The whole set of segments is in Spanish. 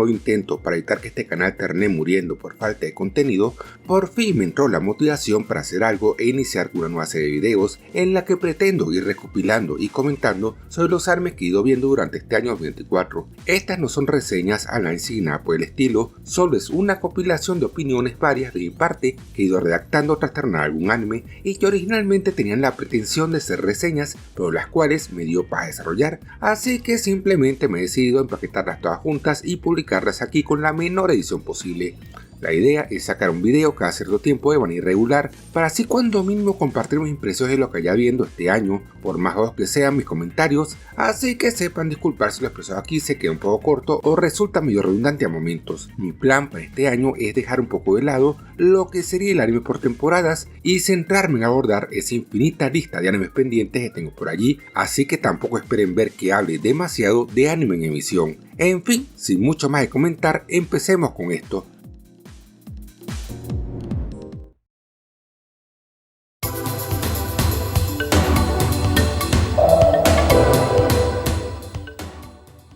nuevo intento para evitar que este canal termine muriendo por falta de contenido, por fin me entró la motivación para hacer algo e iniciar una nueva serie de videos en la que pretendo ir recopilando y comentando sobre los animes que he ido viendo durante este año 2024. Estas no son reseñas, análisis ni nada por el estilo, solo es una compilación de opiniones varias de mi parte que he ido redactando tras terminar algún anime y que originalmente tenían la pretensión de ser reseñas, pero las cuales me dio para desarrollar, así que simplemente me he decidido empaquetarlas todas juntas y publicarlas aquí con la menor edición posible. La idea es sacar un video cada cierto tiempo de manera irregular para así cuando mínimo compartir mis impresiones de lo que haya viendo este año, por más bajos que sean mis comentarios, así que sepan disculpar si lo expresado aquí se queda un poco corto o resulta medio redundante a momentos. Mi plan para este año es dejar un poco de lado lo que sería el anime por temporadas y centrarme en abordar esa infinita lista de animes pendientes que tengo por allí, así que tampoco esperen ver que hable demasiado de anime en emisión. En fin, sin mucho más de comentar, empecemos con esto.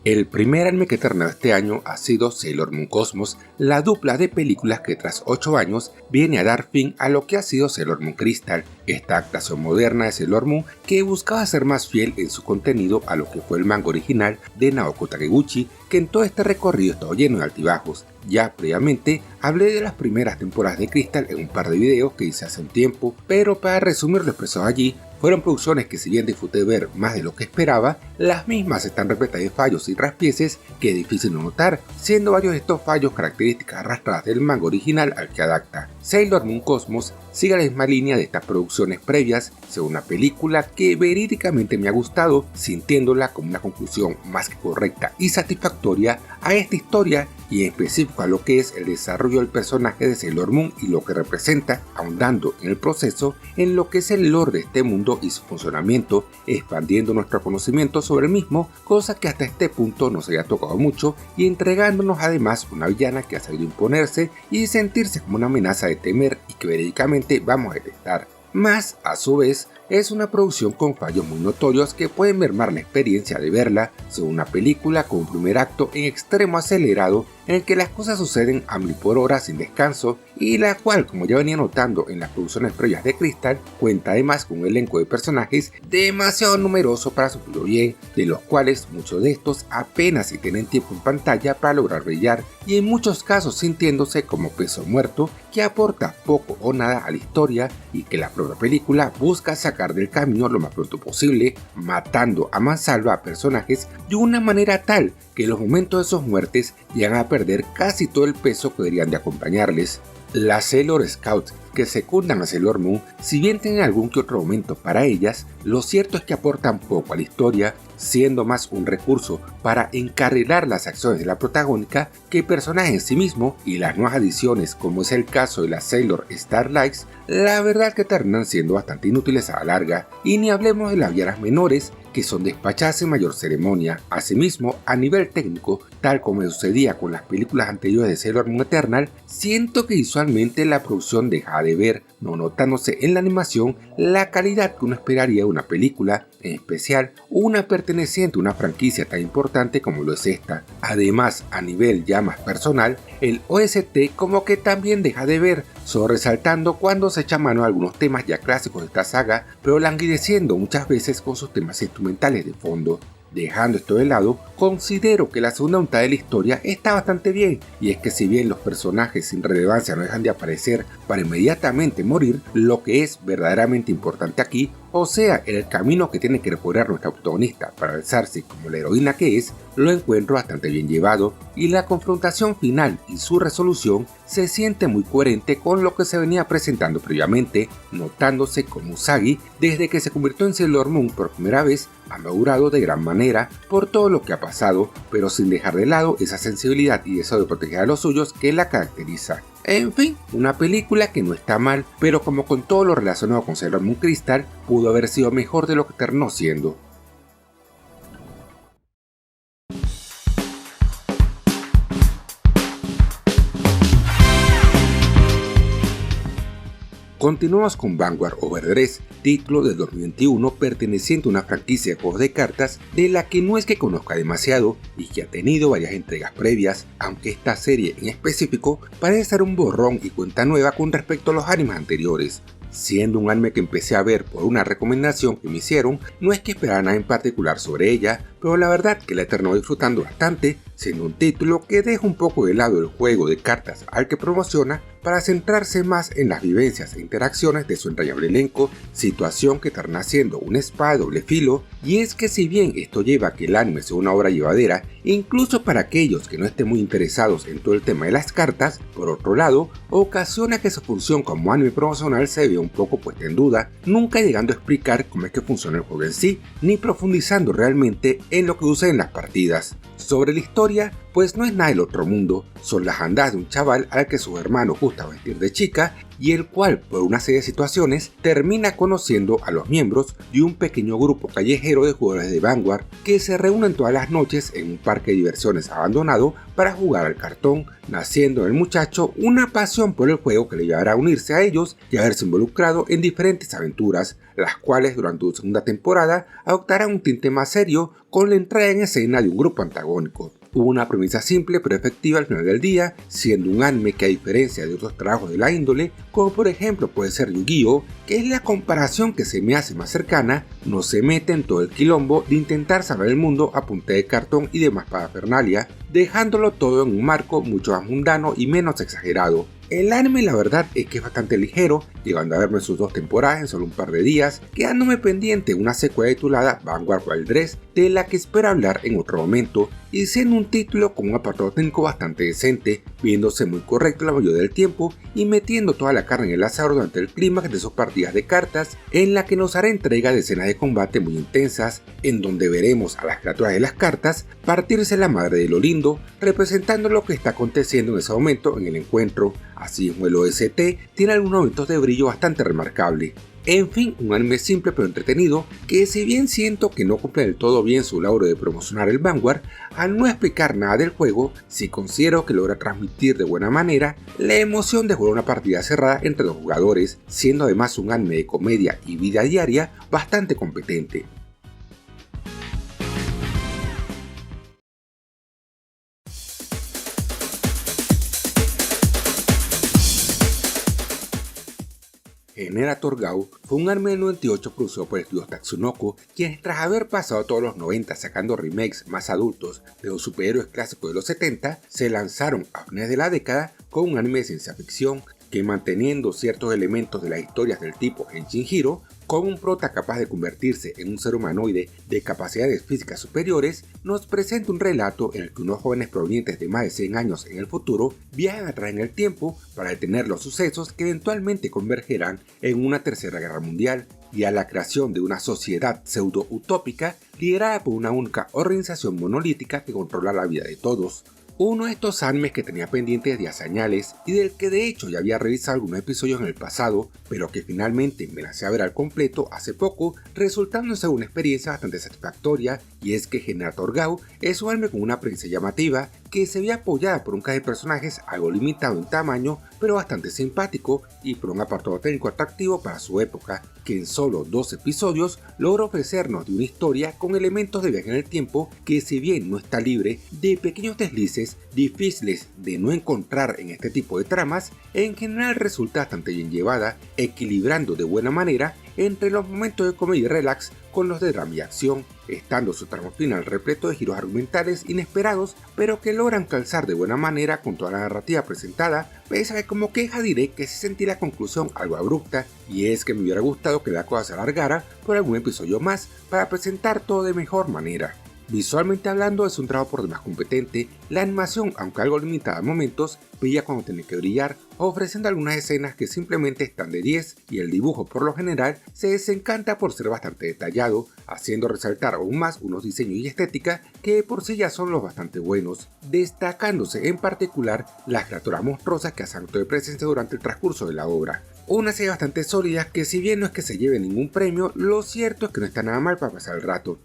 El primer anime que he terminado este año ha sido Sailor Moon Cosmos, la dupla de películas que tras 8 años viene a dar fin a lo que ha sido Sailor Moon Crystal, esta adaptación moderna de Sailor Moon que buscaba ser más fiel en su contenido a lo que fue el manga original de Naoko Takeuchi, que en todo este recorrido estaba lleno de altibajos. Ya previamente hablé de las primeras temporadas de Crystal en un par de videos que hice hace un tiempo, pero para resumir lo expresado allí, fueron producciones que si bien disfruté ver más de lo que esperaba, las mismas están repletas de fallos y traspieces que es difícil no notar, siendo varios de estos fallos características arrastradas del manga original al que adapta. Sailor Moon Cosmos sigue la misma línea de estas producciones previas, según una película que verídicamente me ha gustado, sintiéndola como una conclusión más que correcta y satisfactoria a esta historia y en específico a lo que es el desarrollo del personaje de Sailor Moon y lo que representa, ahondando en el proceso en lo que es el lore de este mundo y su funcionamiento, expandiendo nuestro conocimiento sobre el mismo, cosa que hasta este punto nos había tocado mucho, y entregándonos además una villana que ha sabido imponerse y sentirse como una amenaza de temer y que verídicamente vamos a detestar. Más, a su vez, es una producción con fallos muy notorios que pueden mermar la experiencia de verla, según una película con un primer acto en extremo acelerado en el que las cosas suceden a 1000 por hora sin descanso y la cual, como ya venía notando en las producciones previas de Crystal, cuenta además con un elenco de personajes demasiado numeroso para su propio bien, de los cuales muchos de estos apenas si tienen tiempo en pantalla para lograr brillar y en muchos casos sintiéndose como peso muerto que aporta poco o nada a la historia y que la propia película busca sacar del camino lo más pronto posible, matando a mansalva a personajes de una manera tal que los momentos de sus muertes llegan a perder casi todo el peso que deberían de acompañarles. Las Sailor Scouts que secundan a Sailor Moon, si bien tienen algún que otro momento para ellas, lo cierto es que aportan poco a la historia, siendo más un recurso para encarrilar las acciones de la protagónica que personaje en sí mismo, y las nuevas adiciones como es el caso de las Sailor Starlights, la verdad que terminan siendo bastante inútiles a la larga, y ni hablemos de las villanas menores que son despachadas sin mayor ceremonia. Asimismo, a nivel técnico, tal como sucedía con las películas anteriores de Sailor Moon Eternal, siento que visualmente la producción deja de ver, no notándose en la animación la calidad que uno esperaría de una película, en especial una perteneciente a una franquicia tan importante como lo es esta. Además, a nivel ya más personal, el OST como que también deja de ver, solo resaltando cuando se echa mano a algunos temas ya clásicos de esta saga, pero languideciendo muchas veces con sus temas instrumentales de fondo. Dejando esto de lado, considero que la segunda mitad de la historia está bastante bien, y es que si bien los personajes sin relevancia no dejan de aparecer para inmediatamente morir, lo que es verdaderamente importante aquí, o sea, el camino que tiene que recorrer nuestra protagonista para alzarse como la heroína que es, lo encuentro bastante bien llevado, y la confrontación final y su resolución se siente muy coherente con lo que se venía presentando previamente, notándose como Usagi, desde que se convirtió en Sailor Moon por primera vez, ha madurado de gran manera por todo lo que ha pasado, pero sin dejar de lado esa sensibilidad y deseo de proteger a los suyos que la caracteriza. En fin, una película que no está mal, pero como con todo lo relacionado con Sailor Moon Crystal, pudo haber sido mejor de lo que terminó siendo. Continuamos con Vanguard Overdress, título del 2021 perteneciente a una franquicia de juegos de cartas de la que no es que conozca demasiado y que ha tenido varias entregas previas, aunque esta serie en específico parece ser un borrón y cuenta nueva con respecto a los animes anteriores. Siendo un anime que empecé a ver por una recomendación que me hicieron, no es que esperara nada en particular sobre ella, pero la verdad que la he terminado disfrutando bastante, siendo un título que deja un poco de lado el juego de cartas al que promociona para centrarse más en las vivencias e interacciones de su entrañable elenco, situación que termina siendo una espada de doble filo, y es que si bien esto lleva a que el anime sea una obra llevadera, incluso para aquellos que no estén muy interesados en todo el tema de las cartas, por otro lado, ocasiona que su función como anime promocional se vea un poco puesta en duda, nunca llegando a explicar cómo es que funciona el juego en sí, ni profundizando realmente en lo que usa en las partidas. Sobre la historia, pues no es nada del otro mundo, son las andadas de un chaval al que sus hermanos gusta vestir de chica y el cual por una serie de situaciones termina conociendo a los miembros de un pequeño grupo callejero de jugadores de Vanguard que se reúnen todas las noches en un parque de diversiones abandonado para jugar al cartón, naciendo en el muchacho una pasión por el juego que le llevará a unirse a ellos y a verse involucrado en diferentes aventuras, las cuales durante su segunda temporada adoptarán un tinte más serio con la entrada en escena de un grupo antagónico. Una premisa simple pero efectiva al final del día, siendo un anime que a diferencia de otros trabajos de la índole, como por ejemplo puede ser Yu-Gi-Oh!, que es la comparación que se me hace más cercana, no se mete en todo el quilombo de intentar salvar el mundo a punta de cartón y demás parafernalia, dejándolo todo en un marco mucho más mundano y menos exagerado. El anime la verdad es que es bastante ligero, llegando a verme sus 2 temporadas en solo un par de días, quedándome pendiente de una secuela titulada Vanguard Overdress, de la que espero hablar en otro momento, y siendo un título con un apartado técnico bastante decente, viéndose muy correcto la mayoría del tiempo y metiendo toda la carne en el asador durante el clímax de sus partidas de cartas, en la que nos hará entrega de escenas de combate muy intensas, en donde veremos a las criaturas de las cartas partirse la madre de lo lindo, representando lo que está aconteciendo en ese momento en el encuentro. Así como el OST tiene algunos momentos de brillo bastante remarcable. En fin, un anime simple pero entretenido que si bien siento que no cumple del todo bien su labor de promocionar el Vanguard, al no explicar nada del juego, sí considero que logra transmitir de buena manera la emoción de jugar una partida cerrada entre 2 jugadores, siendo además un anime de comedia y vida diaria bastante competente. Generator Gao fue un anime del 98 producido por el estudio Tatsunoko, quienes tras haber pasado todos los 90 sacando remakes más adultos de los superhéroes clásicos de los 70, se lanzaron a fines de la década con un anime de ciencia ficción que, manteniendo ciertos elementos de las historias del tipo Henshin Hiro, con un prota capaz de convertirse en un ser humanoide de capacidades físicas superiores, nos presenta un relato en el que unos jóvenes provenientes de más de 100 años en el futuro viajan atrás en el tiempo para detener los sucesos que eventualmente convergerán en una tercera guerra mundial y a la creación de una sociedad pseudo-utópica liderada por una única organización monolítica que controla la vida de todos. Uno de estos animes que tenía pendientes de señales y del que de hecho ya había revisado algunos episodios en el pasado, pero que finalmente me lancé a ver al completo hace poco, resultando ser una experiencia bastante satisfactoria, y es que Generator Gao es un anime con una premisa llamativa que se ve apoyada por un cast de personajes algo limitado en tamaño, pero bastante simpático, y por un apartado técnico atractivo para su época, que en solo 2 episodios logra ofrecernos de una historia con elementos de viaje en el tiempo que, si bien no está libre de pequeños deslices difíciles de no encontrar en este tipo de tramas, en general resulta bastante bien llevada, equilibrando de buena manera entre los momentos de comedia y relax con los de drama y acción, estando su tramo final repleto de giros argumentales inesperados, pero que logran calzar de buena manera con toda la narrativa presentada, pese a que como queja diré que se sentí la conclusión algo abrupta, y es que me hubiera gustado que la cosa se alargara por algún episodio más para presentar todo de mejor manera. Visualmente hablando es un trabajo por demás competente, la animación, aunque algo limitada a momentos, brilla cuando tiene que brillar, ofreciendo algunas escenas que simplemente están de 10, y el dibujo por lo general se desencanta por ser bastante detallado, haciendo resaltar aún más unos diseños y estética que por sí ya son los bastante buenos, destacándose en particular las criaturas monstruosas que hacen acto de presencia durante el transcurso de la obra. Una serie bastante sólida que, si bien no es que se lleve ningún premio, lo cierto es que no está nada mal para pasar el rato.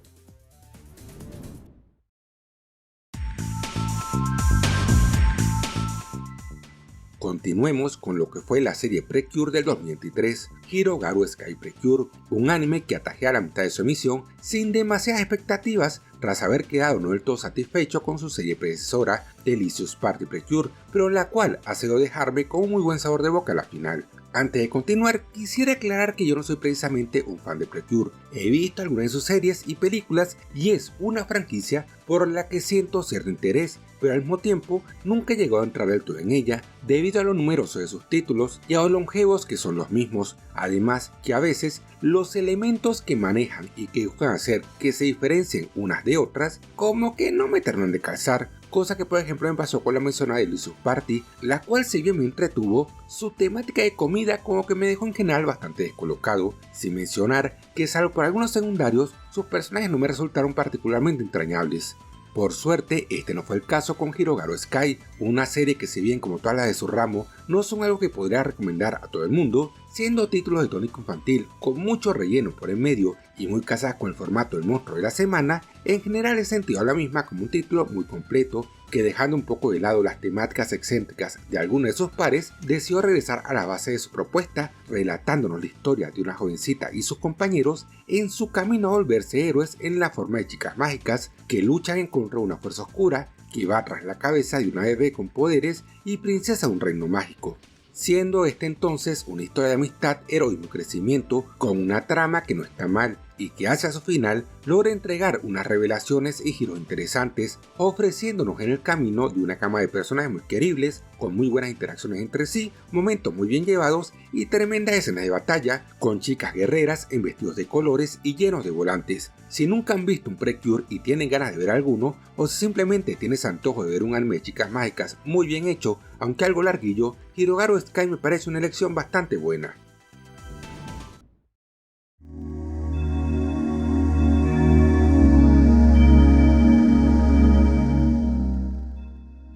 Continuemos con lo que fue la serie Precure del 2023, Hirogaru Sky Precure, un anime que atajé a la mitad de su emisión sin demasiadas expectativas tras haber quedado no del todo satisfecho con su serie predecesora Delicious Party Precure, pero la cual ha sido dejarme con un muy buen sabor de boca a la final. Antes de continuar, quisiera aclarar que yo no soy precisamente un fan de Precure. He visto algunas de sus series y películas y es una franquicia por la que siento cierto interés, pero al mismo tiempo nunca he llegado a entrar del todo en ella debido a lo numeroso de sus títulos y a lo longevos que son los mismos. Además que a veces los elementos que manejan y que buscan hacer que se diferencien unas de otras como que no me terminan de calzar. Cosa que por ejemplo me pasó con la mencionada Delicious Party, la cual si bien me entretuvo, su temática de comida como que me dejó en general bastante descolocado, sin mencionar que salvo por algunos secundarios, sus personajes no me resultaron particularmente entrañables. Por suerte, este no fue el caso con Hirogaru Sky, una serie que si bien como todas las de su ramo, no son algo que podría recomendar a todo el mundo, siendo títulos de tónico infantil con mucho relleno por en medio y muy casadas con el formato del monstruo de la semana, en general he sentido a la misma como un título muy completo que, dejando un poco de lado las temáticas excéntricas de algunos de sus pares, decidió regresar a la base de su propuesta, relatándonos la historia de una jovencita y sus compañeros en su camino a volverse héroes en la forma de chicas mágicas que luchan en contra de una fuerza oscura que va tras la cabeza de una bebé con poderes y princesa de un reino mágico. Siendo este entonces una historia de amistad, heroísmo y crecimiento con una trama que no está mal y que hacia su final logra entregar unas revelaciones y giros interesantes, ofreciéndonos en el camino de una cama de personajes muy queribles, con muy buenas interacciones entre sí, momentos muy bien llevados y tremendas escenas de batalla, con chicas guerreras en vestidos de colores y llenos de volantes. Si nunca han visto un Precure y tienen ganas de ver alguno, o si simplemente tienes antojo de ver un anime de chicas mágicas muy bien hecho, aunque algo larguillo, Hirogaru Sky me parece una elección bastante buena.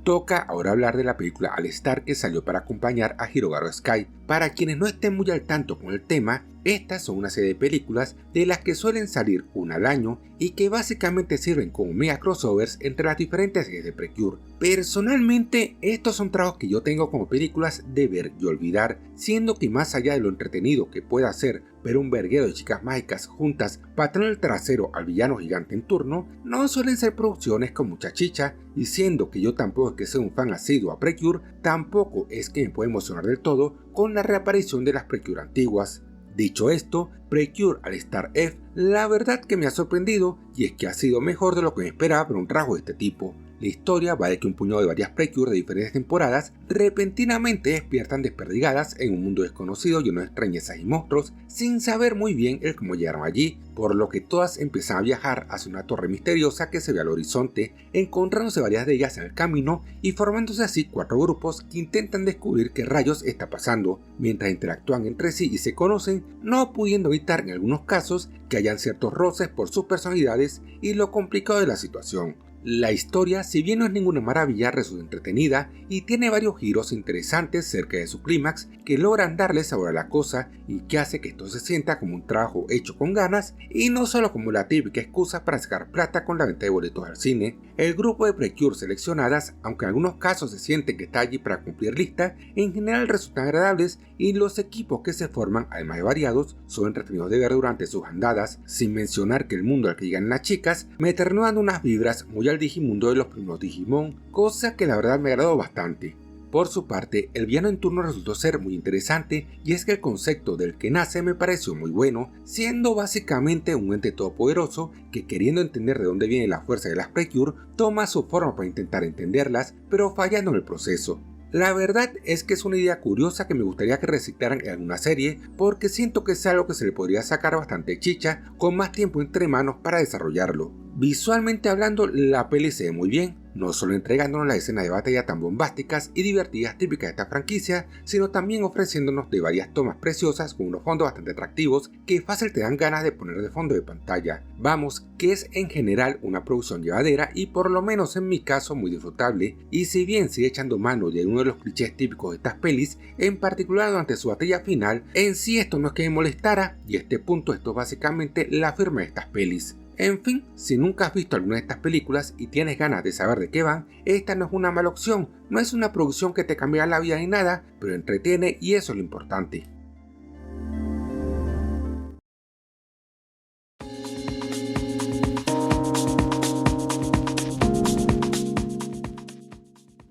Toca ahora hablar de la película All Star que salió para acompañar a Hirogaru Sky. Para quienes no estén muy al tanto con el tema, estas son una serie de películas de las que suelen salir una al año y que básicamente sirven como mega crossovers entre las diferentes series de Precure. Personalmente, estos son trabajos que yo tengo como películas de ver y olvidar, siendo que más allá de lo entretenido que pueda ser ver un verguero de chicas mágicas juntas pateando el trasero al villano gigante en turno, no suelen ser producciones con mucha chicha, y siendo que yo tampoco es que sea un fan asiduo a Precure, tampoco es que me pueda emocionar del todo con la reaparición de las Precure antiguas. Dicho esto, Precure All Star F la verdad que me ha sorprendido, y es que ha sido mejor de lo que me esperaba para un trabajo de este tipo. La historia va de que un puñado de varias Precure de diferentes temporadas repentinamente despiertan desperdigadas en un mundo desconocido lleno de extrañezas y monstruos, sin saber muy bien el cómo llegaron allí, por lo que todas empiezan a viajar hacia una torre misteriosa que se ve al horizonte, encontrándose varias de ellas en el camino y formándose así 4 grupos que intentan descubrir qué rayos está pasando, mientras interactúan entre sí y se conocen, no pudiendo evitar en algunos casos que hayan ciertos roces por sus personalidades y lo complicado de la situación. La historia, si bien no es ninguna maravilla, resulta entretenida y tiene varios giros interesantes cerca de su clímax que logran darle sabor a la cosa y que hace que esto se sienta como un trabajo hecho con ganas y no solo como la típica excusa para sacar plata con la venta de boletos al cine. El grupo de Precure seleccionadas, aunque en algunos casos se siente que está allí para cumplir lista, en general resultan agradables y los equipos que se forman, además de variados, son entretenidos de ver durante sus andadas, sin mencionar que el mundo al que llegan las chicas me terminó dando unas vibras muy al Digimundo de los primeros Digimon, cosa que la verdad me agradó bastante. Por su parte, el villano en turno resultó ser muy interesante, y es que el concepto del que nace me pareció muy bueno, siendo básicamente un ente todopoderoso que, queriendo entender de dónde viene la fuerza de las Precure, toma su forma para intentar entenderlas, pero fallando en el proceso. La verdad es que es una idea curiosa que me gustaría que reciclaran en alguna serie, porque siento que es algo que se le podría sacar bastante chicha con más tiempo entre manos para desarrollarlo. Visualmente hablando, la peli se ve muy bien, no solo entregándonos las escenas de batalla tan bombásticas y divertidas típicas de esta franquicia, sino también ofreciéndonos de varias tomas preciosas con unos fondos bastante atractivos que fácil te dan ganas de poner de fondo de pantalla. Vamos, que es en general una producción llevadera y por lo menos en mi caso muy disfrutable, y si bien sigue echando mano de uno de los clichés típicos de estas pelis, en particular durante su batalla final, en sí esto no es que me molestara, y a este punto esto es básicamente la firma de estas pelis. En fin, si nunca has visto alguna de estas películas y tienes ganas de saber de qué van, esta no es una mala opción, no es una producción que te cambia la vida ni nada, pero entretiene y eso es lo importante.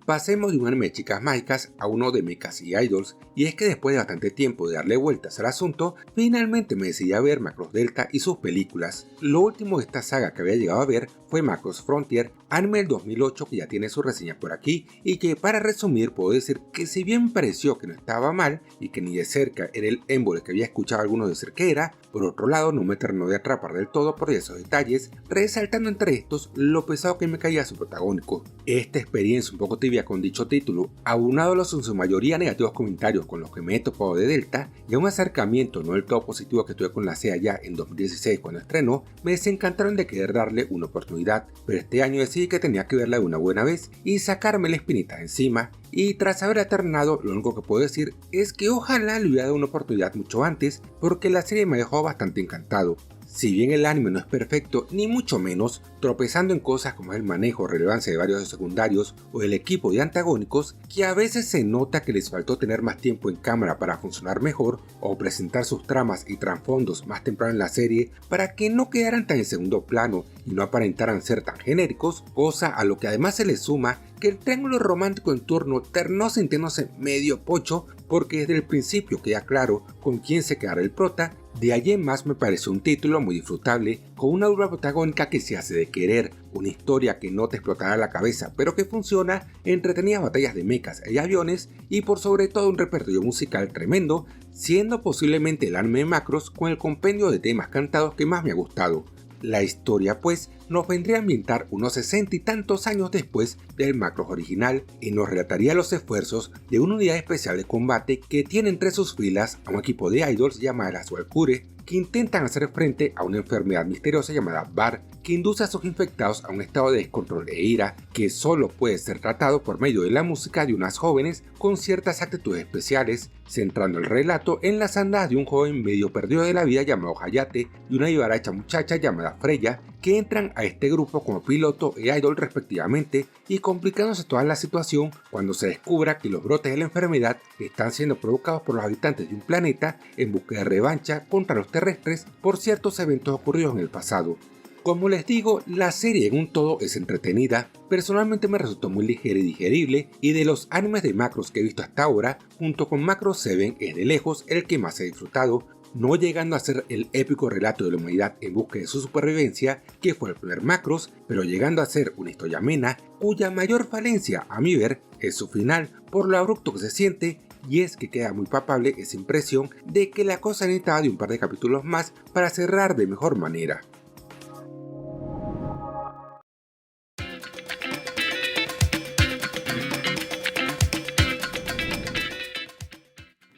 Pasemos de un anime de chicas mágicas a uno de mechas y idols, y es que después de bastante tiempo de darle vueltas al asunto, finalmente me decidí a ver Macross Delta y sus películas. Lo último de esta saga que había llegado a ver fue Macross Frontier, anime del 2008 que ya tiene su reseña por aquí, y que para resumir puedo decir que si bien pareció que no estaba mal, y que ni de cerca era el émbole que había escuchado a algunos decir que era, por otro lado no me terminó de atrapar del todo por esos detalles, resaltando entre estos lo pesado que me caía su protagónico. Esta experiencia un poco tibia con dicho título, aunado a los en su mayoría negativos comentarios con los que me he topado de Delta, y a un acercamiento no del todo positivo que tuve con la SEA ya en 2016 cuando estrenó, me desencantaron de querer darle una oportunidad, pero este año decidí que tenía que verla de una buena vez y sacarme la espinita de encima, y tras haber terminado lo único que puedo decir es que ojalá le hubiera dado una oportunidad mucho antes, porque la serie me dejó bastante encantado. Si bien el anime no es perfecto, ni mucho menos, tropezando en cosas como el manejo o relevancia de varios secundarios o el equipo de antagónicos, que a veces se nota que les faltó tener más tiempo en cámara para funcionar mejor o presentar sus tramas y trasfondos más temprano en la serie para que no quedaran tan en segundo plano y no aparentaran ser tan genéricos, cosa a lo que además se le suma que el triángulo romántico en turno terminó sintiéndose medio pocho porque desde el principio queda claro con quién se quedará el prota. De allí en más me pareció un título muy disfrutable, con una obra protagónica que se hace de querer, una historia que no te explotará la cabeza, pero que funciona, entretenidas batallas de mechas y aviones, y por sobre todo un repertorio musical tremendo, siendo posiblemente el anime de Macross con el compendio de temas cantados que más me ha gustado. La historia pues nos vendría a ambientar unos 60 y tantos años después del Macross original y nos relataría los esfuerzos de una unidad especial de combate que tiene entre sus filas a un equipo de idols llamada las Valkyrie que intentan hacer frente a una enfermedad misteriosa llamada VAR que induce a sus infectados a un estado de descontrol e ira que solo puede ser tratado por medio de la música de unas jóvenes con ciertas actitudes especiales, centrando el relato en las andadas de un joven medio perdido de la vida llamado Hayate y una vivaracha muchacha llamada Freya que entran a este grupo como piloto e idol respectivamente y complicándose toda la situación cuando se descubra que los brotes de la enfermedad están siendo provocados por los habitantes de un planeta en busca de revancha contra los terrestres por ciertos eventos ocurridos en el pasado. Como les digo, la serie en un todo es entretenida, personalmente me resultó muy ligera y digerible y de los animes de Macross que he visto hasta ahora, junto con Macross 7 es de lejos el que más he disfrutado, no llegando a ser el épico relato de la humanidad en busca de su supervivencia que fue el primer Macross, pero llegando a ser una historia amena cuya mayor falencia a mi ver es su final por lo abrupto que se siente y es que queda muy palpable esa impresión de que la cosa necesitaba de un par de capítulos más para cerrar de mejor manera.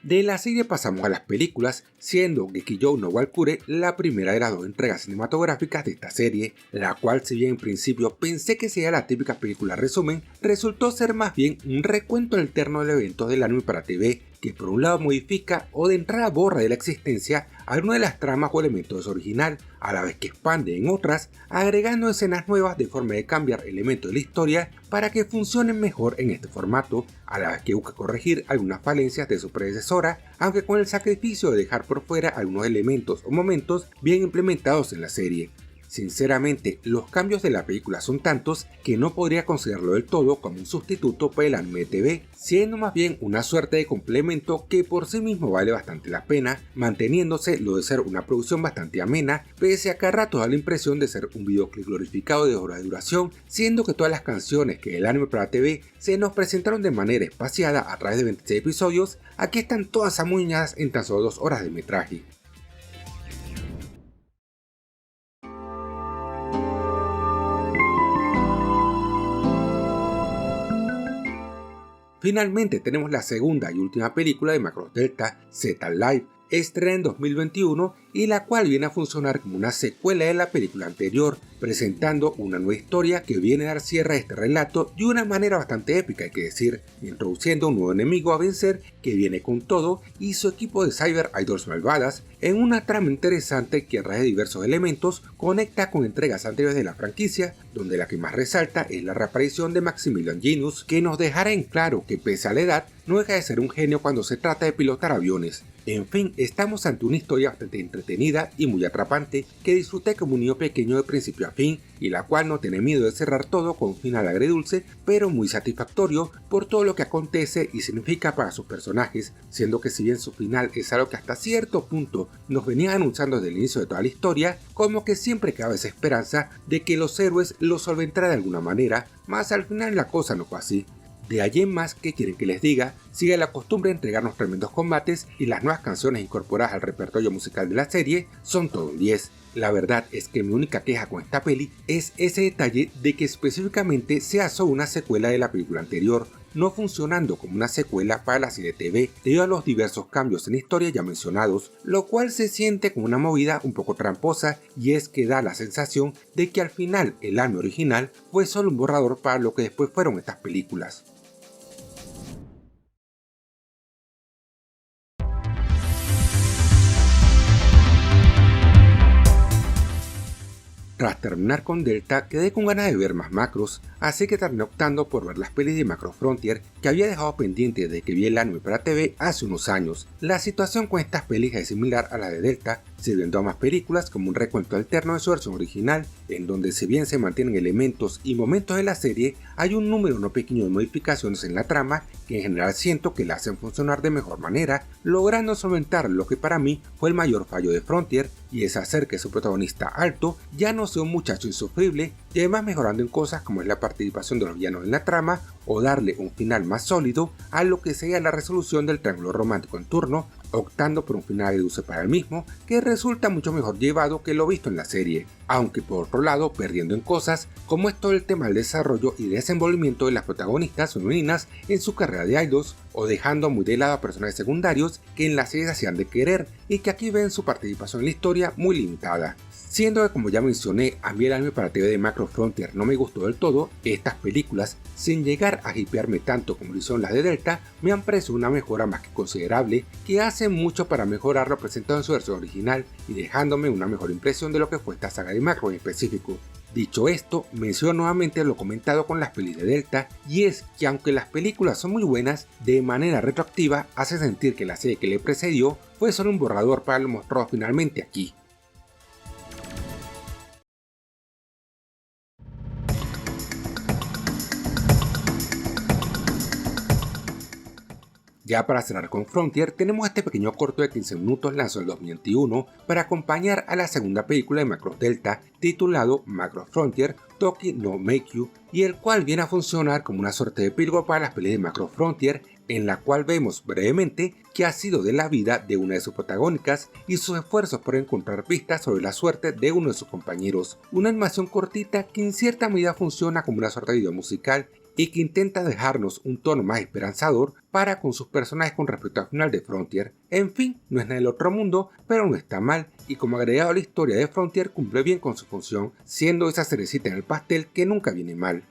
De la serie pasamos a las películas, siendo Gekijou no Valkyrie la primera de las dos entregas cinematográficas de esta serie, la cual si bien en principio pensé que sería la típica película resumen, resultó ser más bien un recuento alterno de eventos del anime para TV, que por un lado modifica o de entrada borra de la existencia alguna de las tramas o elementos de su original, a la vez que expande en otras, agregando escenas nuevas de forma de cambiar elementos de la historia para que funcionen mejor en este formato, a la vez que busca corregir algunas falencias de su predecesora, aunque con el sacrificio de dejar por fuera algunos elementos o momentos bien implementados en la serie. Sinceramente, los cambios de la película son tantos que no podría considerarlo del todo como un sustituto para el anime de TV, siendo más bien una suerte de complemento que por sí mismo vale bastante la pena, manteniéndose lo de ser una producción bastante amena, pese a que a ratos da la impresión de ser un videoclip glorificado de horas de duración, siendo que todas las canciones que el anime para TV se nos presentaron de manera espaciada a través de 26 episodios, aquí están todas amuñadas en tan solo 2 horas de metraje. Finalmente tenemos la segunda y última película de Macross Delta, Z Live, estrena en 2021 y la cual viene a funcionar como una secuela de la película anterior, presentando una nueva historia que viene a dar cierre a este relato de una manera bastante épica, hay que decir, introduciendo un nuevo enemigo a vencer que viene con todo y su equipo de cyber idols malvadas en una trama interesante que a raíz de diversos elementos conecta con entregas anteriores de la franquicia, donde la que más resalta es la reaparición de Maximilian Genius, que nos dejará en claro que pese a la edad no deja de ser un genio cuando se trata de pilotar aviones. En fin, estamos ante una historia bastante entretenida y muy atrapante que disfruté como un niño pequeño de principio a fin y la cual no tiene miedo de cerrar todo con un final agridulce pero muy satisfactorio por todo lo que acontece y significa para sus personajes, siendo que si bien su final es algo que hasta cierto punto nos venían anunciando desde el inicio de toda la historia, como que siempre cabe esa esperanza de que los héroes lo solventarán de alguna manera, más al final la cosa no fue así. De allí en más, ¿qué quieren que les diga? Sigue la costumbre de entregarnos tremendos combates y las nuevas canciones incorporadas al repertorio musical de la serie son todo un 10. La verdad es que mi única queja con esta peli es ese detalle de que específicamente sea solo una secuela de la película anterior, no funcionando como una secuela para la serie TV debido a los diversos cambios en la historia ya mencionados, lo cual se siente como una movida un poco tramposa y es que da la sensación de que al final el anime original fue solo un borrador para lo que después fueron estas películas. Tras terminar con Delta, quedé con ganas de ver más Macross, así que terminé optando por ver las pelis de Macross Frontier que había dejado pendiente desde que vi el anime para TV hace unos años. La situación con estas pelis es similar a la de Delta, sirviendo a más películas como un recuento alterno de su versión original, en donde si bien se mantienen elementos y momentos de la serie, hay un número no pequeño de modificaciones en la trama que en general siento que la hacen funcionar de mejor manera, logrando solventar lo que para mí fue el mayor fallo de Frontier, y es hacer que su protagonista Alto ya no sea un muchacho insufrible, y además mejorando en cosas como es la participación de los villanos en la trama o darle un final más sólido a lo que sea la resolución del triángulo romántico en turno, optando por un final agridulce para el mismo que resulta mucho mejor llevado que lo visto en la serie, aunque por otro lado perdiendo en cosas como es todo el tema del desarrollo y desenvolvimiento de las protagonistas femeninas en su carrera de idols, o dejando muy de lado a personajes secundarios que en la serie se hacían de querer y que aquí ven su participación en la historia muy limitada. Siendo que, como ya mencioné, a mí el anime para TV de Macross Frontier no me gustó del todo, estas películas, sin llegar a hipearme tanto como lo hicieron las de Delta, me han parecido una mejora más que considerable que hace mucho para mejorar lo presentado en su versión original y dejándome una mejor impresión de lo que fue esta saga de Macross en específico. Dicho esto, menciono nuevamente lo comentado con las pelis de Delta, y es que aunque las películas son muy buenas, de manera retroactiva hace sentir que la serie que le precedió fue solo un borrador para lo mostrado finalmente aquí. Ya para cerrar con Frontier, tenemos este pequeño corto de 15 minutos lanzado en 2021 para acompañar a la segunda película de Macross Delta titulado Macross Frontier Toki no Make You, y el cual viene a funcionar como una suerte de epílogo para las pelis de Macross Frontier, en la cual vemos brevemente qué ha sido de la vida de una de sus protagónicas y sus esfuerzos por encontrar pistas sobre la suerte de uno de sus compañeros. Una animación cortita que en cierta medida funciona como una suerte de video musical y que intenta dejarnos un tono más esperanzador para con sus personajes con respecto al final de Frontier. En fin, no es nada del otro mundo, pero no está mal, y como agregado a la historia de Frontier cumple bien con su función, siendo esa cerecita en el pastel que nunca viene mal.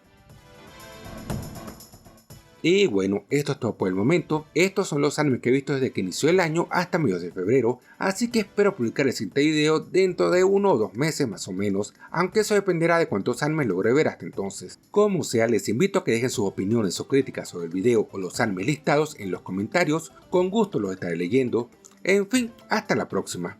Y bueno, esto es todo por el momento. Estos son los animes que he visto desde que inició el año hasta mediados de febrero, así que espero publicar el siguiente video dentro de 1 o 2 meses más o menos, aunque eso dependerá de cuántos animes logre ver hasta entonces. Como sea, les invito a que dejen sus opiniones o críticas sobre el video o los animes listados en los comentarios, con gusto los estaré leyendo. En fin, hasta la próxima.